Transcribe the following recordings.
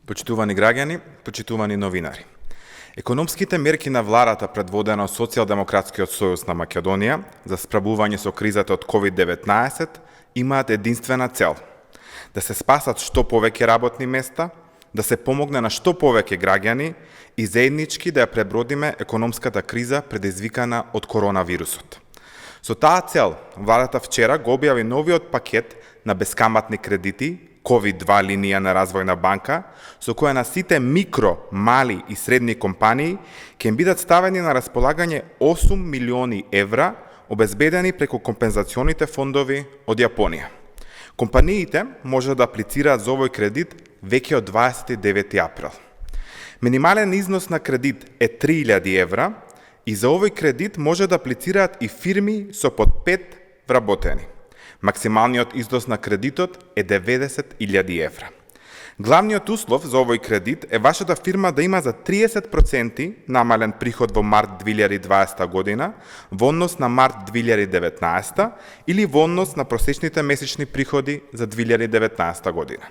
Почитувани граѓани, почитувани новинари. Економските мерки на владата предводена од Социјалдемократскиот сојуз на Македонија за справување со кризата од COVID-19 имаат единствена цел: да се спасат што повеќе работни места, да се помогне на што повеќе граѓани и заеднички да ја пребродиме економската криза предизвикана од коронавирусот. Со таа цел, владата вчера го објави новиот пакет на бескаматни кредити, COVID-2 линија на Развојна банка, со која на сите микро, мали и средни компании ќе им бидат ставени на располагање 8 милиони евра, обезбедени преку компензационите фондови од Јапонија. Компаниите може да аплицираат за овој кредит веќе од 29 април. Минимален износ на кредит е 3000 евра и за овој кредит може да аплицираат и фирми со под 5 вработени. Максималниот износ на кредитот е 90.000 евра. Главниот услов за овој кредит е вашата фирма да има за 30% намален приход во март 2020 година во однос на март 2019 или во однос на просечните месечни приходи за 2019 година.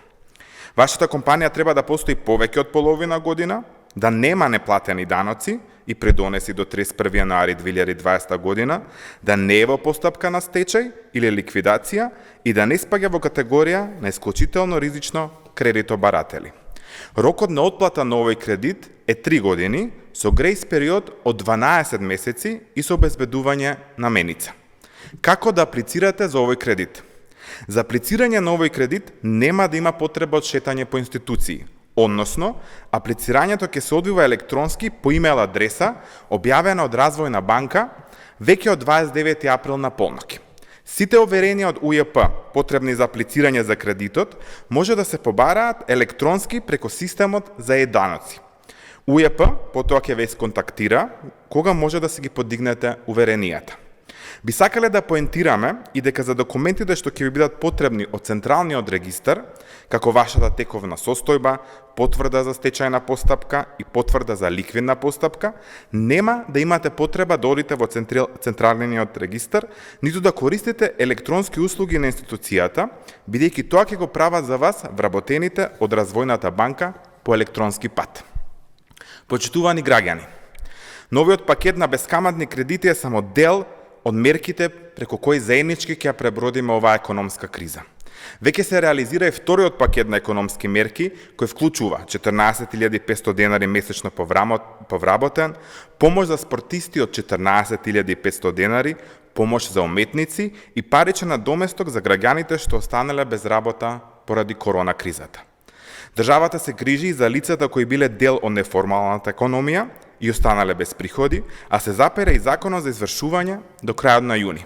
Вашата компанија треба да постои повеќе од половина година, да нема неплатени даноци и придонеси до 31 јануари 2020 година, да не е во постапка на стечај или ликвидација и да не спаѓа во категорија на исклучително ризично кредитобаратели. Рокот на отплата на овој кредит е 3 години со грејс период од 12 месеци и со обезбедување на меница. Како да аплицирате за овој кредит? За аплицирање на овој кредит нема да има потреба од шетање по институции, односно, аплицирањето ќе се одвива електронски по имейл адреса, објавена од Развојна банка, веќе од 29 април на полноќ. Сите оверенија од УЈП, потребни за аплицирање за кредитот, може да се побараат електронски преку системот за е-даноци. УЈП потоа ќе ве исконтактира кога може да се ги подигнете уверенијата. Би сакале да поентираме и дека за документите што ќе ви бидат потребни од Централниот регистар, како вашата тековна состојба, потврда за стечајна постапка и потврда за ликвидна постапка, нема да имате потреба да одите во Централниот регистар, ниту да користите електронски услуги на институцијата, бидејќи тоа ќе го прават за вас вработените од Развојната банка по електронски пат. Почитувани граѓани, новиот пакет на бескаматни кредити е само дел од мерките преку кои заеднички ќе ја пребродиме оваа економска криза. Веќе се реализира и вториот пакет на економски мерки, кој вклучува 14.500 денари месечно повработен, помош за спортисти од 14.500 денари, помош за уметници и паричен надоместок за граѓаните што останале без работа поради корона кризата. Државата се грижи и за лицата кои биле дел од неформалната економија и останале без приходи, а се запере и законот за извршување до крајот на јуни.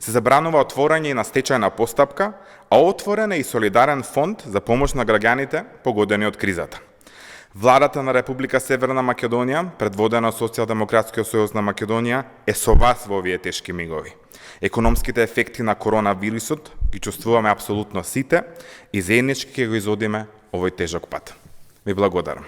Се забранува отворање и на стечајна постапка, а отворен е и солидарен фонд за помош на граѓаните погодени од кризата. Владата на Република Северна Македонија, предводена од Социјалдемократскиот сојуз на Македонија, е со вас во овие тешки мигови. Економските ефекти на коронавирусот ги чувствуваме апсолутно сите и заеднички ќе го изодиме овој тежок пат. Ви благодарам.